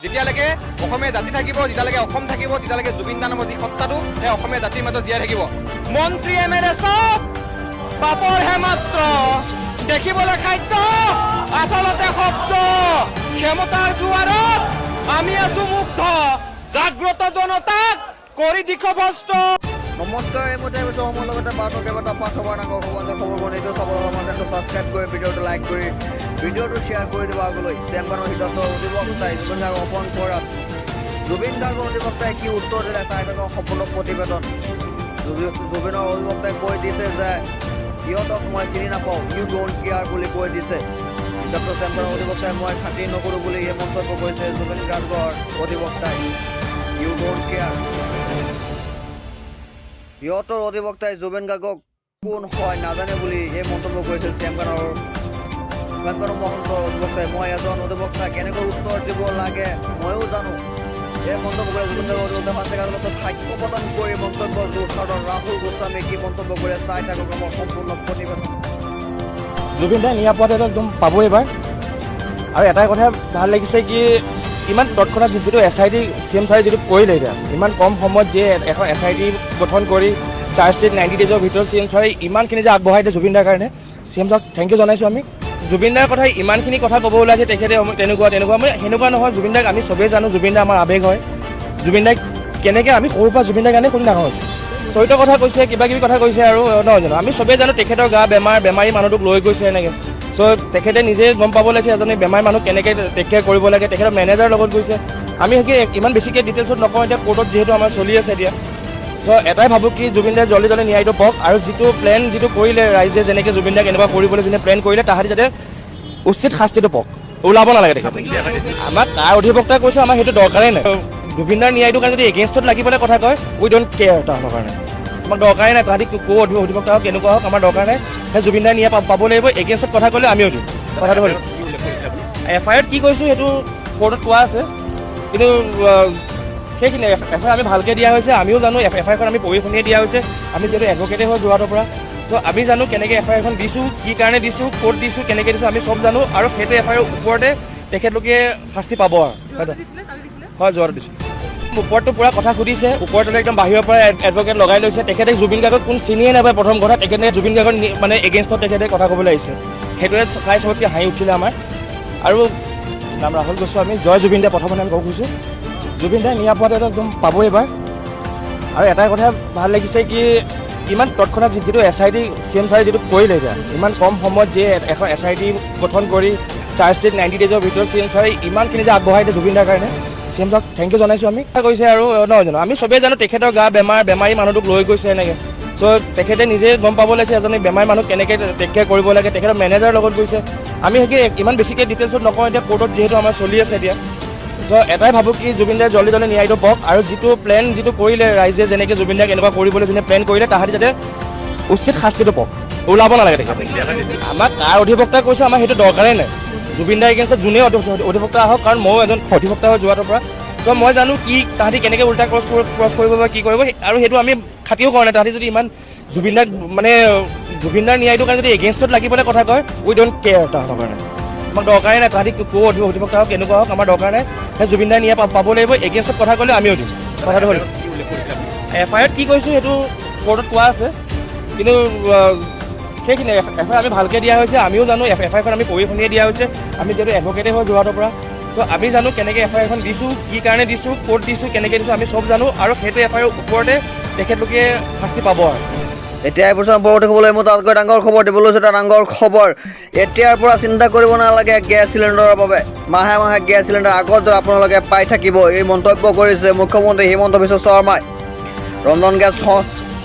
যেতিয়ালৈকে অসমীয়া জাতি থাকিব, যেতিয়ালৈকে অসম থাকিব, তেতিয়ালৈকে জুবিন দা নামৰ যি সত্তাটো সেই অসমীয়া জাতিৰ মাজত জীয়াই থাকিব। মন্ত্ৰী MLA চব পাপৰহে মাত্ৰ, দেখিবলৈ খাদ্য আচলতে শব্দ। ক্ষমতাৰ জোৱাৰত আমি আছো মুগ্ধ, জাগ্ৰত জনতাক কৰি দিশভ্ৰষ্ট। নমস্কাৰ, এই মতে মোৰ লগতে কেইবাটা খবৰ বনিটো চাবলৈ চেনেলটো ছাবস্ক্ৰাইব কৰি ভিডিঅ'টো লাইক কৰি ভিডিঅ'টো শ্বেয়াৰ কৰি দিব আগলৈ। চেম্বাৰৰ সিদ্ধান্ত অধিবক্তাই জুবিন গাৰ্গক অপমান কৰাত জুবিন গাৰ্গৰ অধিবক্তাই কি উত্তৰ দিলে চাই থকা সম্পূৰ্ণ প্ৰতিবেদন। জুবিনৰ অধিবক্তাই কৈ দিছে যে সিহঁতক মই চিনি নাপাওঁ, ইউ ডোণ্ট কেয়াৰ বুলি কৈ দিছে। ডক্টৰ চেম্বাৰৰ অধিবক্তাই মই খাতিৰ নকৰোঁ বুলি এই মন্তব্য কৰিছে জুবিন গাৰ্গৰ অধিবক্তাই। You don't care. সিহঁতৰ অধিবক্তাই জুবিন গাৰ্গক কোন হয় নাজানে বুলি এই মন্তব্য কৰিছিল চেম্বাৰৰ মহন্তৰ অধিবক্তাই। মই এজন অধিবক্তা, কেনেকৈ উত্তৰ দিব লাগে ময়ো জানো। এই মন্তব্য কৰি জুবিন গাৰ্গৰ অধিবক্তাই ফাঁচী আদালতত সাক্ষ্য প্ৰদান কৰি মন্তব্য যোৰহাটৰ ৰাহুল গোস্বামী কি মন্তব্য কৰি চাই থাকক আমাৰ সম্পূৰ্ণ প্ৰতিবেদন। জুবিন দাই নিৰাপদ একদম পাব এইবাৰ। আৰু এটাই কথা ভাল লাগিছে কি ইমান তৎক্ষণাত যিটো SIT CM ছাৰে যিটো কৰিলে, এতিয়া ইমান কম সময়ত যে এখন SIT গঠন কৰি চাৰ্জশ্বিট 90 ডেজৰ ভিতৰত CM ছাৰে ইমানখিনি যে আগবঢ়াই দিয়ে জুবিন দাৰ কাৰণে, CM ছাৰক থেংক ইউ জনাইছোঁ আমি। জুবিন দাৰ কথা ইমানখিনি কথা ক'ব ওলাইছে তেখেতে তেনেকুৱা মানে সেনেকুৱা নহয়। জুবিন দাক আমি চবেই জানো, জুবিন দা আমাৰ আৱেগ হয়। জুবিন দাক কেনেকৈ আমি সৰুৰ পৰা জুবিন দাৰ কাৰণে শুনি ডাঙৰ হৈছোঁ। চৰিত্ৰ কথা কৈছে, কিবা কিবি কথা কৈছে আৰু নহয় জানো, আমি চবেই জানো তেখেতৰ গা বেমাৰী মানুহটোক লৈ গৈছে এনেকৈ। চ' তেখেতে নিজে গম পাব লাগিছে এজনী বেমাৰী মানুহ কেনেকৈ টেক কেয়াৰ কৰিব লাগে। তেখেতৰ মেনেজাৰৰ লগত গৈছে। আমি ইমান বেছিকৈ ডিটেইলছত নকওঁ, এতিয়া কোৰ্টত যিহেতু আমাৰ চলি আছে এতিয়া। চ' এটাই ভাবোঁ কি জুবিন দাই জল্দি ন্যায়টো পাওক, আৰু যিটো প্লেন যিটো কৰিলে ৰাইজে, যেনেকৈ জুবিন দাক এনেকুৱা কৰিবলৈ যোনে প্লেন কৰিলে তাহাঁতি যাতে উচিত শাস্তিটো পাওক, ওলাব নালাগে তেখেতে। আমাক তাৰ অধিবক্তাই কৈছে আমাৰ সেইটো দৰকাৰেই নাই। জুবিন দাৰ ন্যায়টোৰ কাৰণে যদি এগেইনষ্টত লাগিবলৈ কথা কয়, উই ডোণ্ট কেয়াৰ তাহাঁতৰ কাৰণে। আমাক দৰকাৰেই নাই, তাহাঁতি অধিবক্তা হওক কেনেকুৱা হওক আমাৰ দৰকাৰ নাই। সেই জুবিন দাৰ ন্যায় পাব লাগিব। এগেইনষ্টত কথা ক'লে আমিও দিম। কথাটো হ'ল FIR কি কৈছোঁ সেইটো কোৰ্টত কোৱা আছে, কিন্তু সেইখিনি FIR আমি ভালকৈ দিয়া হৈছে। আমিও জানো FIRখন আমি পঢ়ি শুনিয়ে দিয়া হৈছে। আমি যিহেতু এডভকেটেই হয় যোৰহাটৰ পৰা, ত' আমি জানো কেনেকৈ FIRখন দিছোঁ, কি কাৰণে দিছোঁ, ক'ত দিছোঁ, কেনেকৈ দিছোঁ, আমি চব জানো। আৰু সেইটো FIR ওপৰতে তেখেতলোকে শাস্তি পাব আৰু হয় যোৰহাটত দিছোঁ। ওপৰতটো পূৰা কথা সুধিছে, ওপৰতে একদম বাহিৰৰ পৰা এডভকেট লগাই লৈছে। তেখেতে জুবিন গাৰ্গক কোন চিনিয়ে নাপায়। প্ৰথম কথা তেখেতে জুবিন গাৰ্গৰ মানে এগেইনষ্টত তেখেতে কথা ক'বলৈ আহিছে। সেইটোৱে চাই চবতকৈ হাঁহি উঠিলে আমাৰ। আৰু নাম ৰাহুল গোস্বামী, জয় জুবিন দা। প্ৰথমতে আমি ক'ব খুজিছোঁ জুবিন দাই নিৰাপদ একদম পাব এইবাৰ। আৰু এটাই কথা ভাল লাগিছে কি ইমান তৎক্ষণাত যিটো SIT CM ছাৰে যিটো কৰিলে, এতিয়া ইমান কম সময়ত যে এখন SIT গঠন কৰি চাৰ্জশ্বিট 90 ডেজৰ ভিতৰত CM ছাৰে ইমানখিনি যে আগবঢ়াই দিয়ে জুবিন দাৰ কাৰণে, CM ছাৰক থেংক ইউ জনাইছোঁ আমি। কৈছে আৰু নহয় জানো, আমি চবেই জানো তেখেতৰ গা বেমাৰী মানুহটোক লৈ গৈছে এনেকৈ। চ' তেখেতে নিজে গম পাব লাগিছে এজনী বেমাৰী মানুহ কেনেকৈ টেক কেয়াৰ কৰিব লাগে। তেখেতৰ মেনেজাৰৰ লগত গৈছে। আমি ইমান বেছিকৈ ডিটেইলছত নকওঁ, এতিয়া কোৰ্টত যিহেতু আমাৰ চলি আছে এতিয়া। চ' এটাই ভাবোঁ কি জুবিন দাই জল্দি ন্যায়টো পাওক, আৰু যিটো প্লেন যিটো কৰিলে ৰাইজে, যেনেকৈ জুবিন দাক এনেকুৱা কৰিবলৈ যোনে প্লেন কৰিলে তাহাঁতি যাতে উচিত শাস্তিটো পাওক, ওলাব নালাগে তেখেতে। আমাক তাৰ অধিবক্তাই কৈছে আমাৰ সেইটো দৰকাৰেই নাই। জুবিন দাৰ এগেইনষ্টত যোনেই অধিবক্তা আহক, কাৰণ ময়ো এজন অধিবক্তা হয় যোৰহাটৰ পৰা। ত' মই জানো কি তাহাঁতি কেনেকৈ উল্টা ক্ৰছ কৰিব বা কি কৰিব, আৰু সেইটো আমি খাতিও কৰা নাই। তাহাঁতি যদি ইমান জুবিন দাক মানে জুবিন দাৰ ন্যায়টোৰ কাৰণে যদি এগেইনষ্টত লাগিবলৈ কথা কয়, উই ডোণ্ট কেয়াৰ তাহাঁতৰ কাৰণে। আমাক দৰকাৰেই নাই, তাহাঁতি অধিবক্তা হওক কেনেকুৱা হওক আমাৰ দৰকাৰ নাই। সেই জুবিন দাৰ ন্যায় পাব লাগিব। এগেইনষ্টত কথা ক'লে আমিও দিম। কথাটো হ'ল FIR কি কৈছোঁ সেইটো কোৰ্টত কোৱা আছে, কিন্তু সেইখিনি FIR আমি ভালকৈ দিয়া হৈছে। আমিও জানো FIRখন আমি পঢ়ি শুনিয়ে দিয়া হৈছে। আমি যিহেতু এডভকেটেই হয় যোৰহাটৰ পৰা, ত' আমি জানো কেনেকৈ FIRখন দিছোঁ, কি কাৰণে দিছোঁ, ক'ত দিছোঁ, কেনেকৈ দিছোঁ, আমি চব জানো। আৰু সেইটো FIR ওপৰতে তেখেতলোকে শাস্তি পাব আৰু। এতিয়া এইবছৰ পৰৱৰ্তী খবলৈ মই তাতকৈ ডাঙৰ খবৰ দিবলৈ লৈছোঁ। এটা ডাঙৰ খবৰ, এতিয়াৰ পৰা চিন্তা কৰিব নালাগে গেছ চিলিণ্ডাৰৰ বাবে। মাহে মাহে গেছ চিলিণ্ডাৰ আগত দৰে আপোনালোকে পাই থাকিব, এই মন্তব্য কৰিছে মুখ্যমন্ত্ৰী হিমন্ত বিশ্ব শৰ্মাই। ৰন্ধন গেছ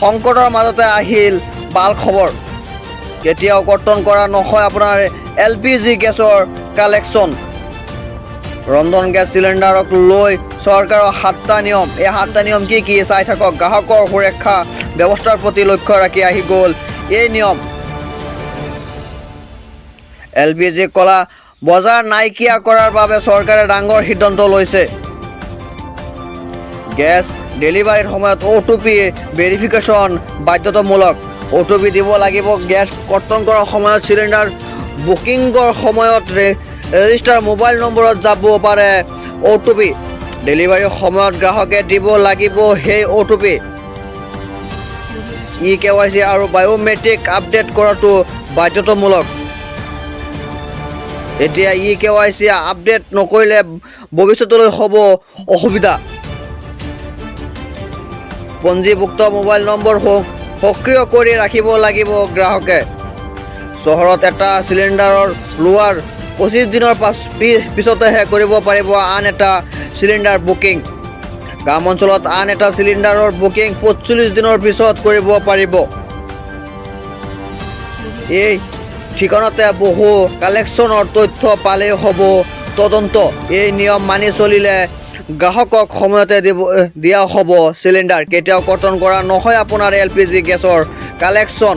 সংকটৰ মাজতে আহিল ভাল খবৰ। কেতিয়াও কৰ্তন কৰা নহয় আপোনাৰ LPG গেছৰ কালেকশ্যন। ৰন্ধন গেছ চিলিণ্ডাৰক লৈ চৰকাৰৰ 7টা নিয়ম। এই 7টা নিয়ম কি কি চাই থাকক। গ্ৰাহকৰ সুৰক্ষা ব্যৱস্থাৰ প্ৰতি লক্ষ্য ৰাখি আহি গ'ল এই নিয়ম। LPG কলা বজাৰ নাইকিয়া কৰাৰ বাবে চৰকাৰে ডাঙৰ সিদ্ধান্ত লৈছে। গেছ ডেলিভাৰীৰ সময়ত OTP ভেৰিফিকেশ্যন বাধ্যতামূলক। OTP দিব লাগিব। গেছ কৰ্তন কৰাৰ সময়ত চিলিণ্ডাৰ বুকিঙৰ সময়ত ৰেজিষ্টাৰ মোবাইল নম্বৰত যাব পাৰে OTP ডেলিভাৰীৰ সময়ত গ্ৰাহকে দিব লাগিব সেই OTP eKYC আৰু বায়োমেট্ৰিক আপডেট কৰাটো বাধ্যতামূলক এতিয়া eKYC আপডেট নকৰিলে ভৱিষ্যতলৈ হ'ব অসুবিধা পঞ্জীভুক্ত মোবাইল নম্বৰ সক্ৰিয় কৰি ৰাখিব লাগিব গ্ৰাহকে চহৰত এটা চিলিণ্ডাৰৰ লোৱাৰ 25 দিনৰ পিছতহে কৰিব পাৰিব আন এটা চিলিণ্ডাৰ বুকিং গ্ৰাম অঞ্চলত আন এটা চিলিণ্ডাৰৰ বুকিং 45 দিনৰ পিছত কৰিব পাৰিব এই ঠিকনাতে বহু কালেকশ্যনৰ তথ্য পালে হ'ব তদন্ত এই নিয়ম মানি চলিলে গ্ৰাহকক সময়তে দিয়া হ'ব চিলিণ্ডাৰ কেতিয়াও কৰ্তন কৰা নহয় আপোনাৰ LPG গেছৰ কালেকশ্যন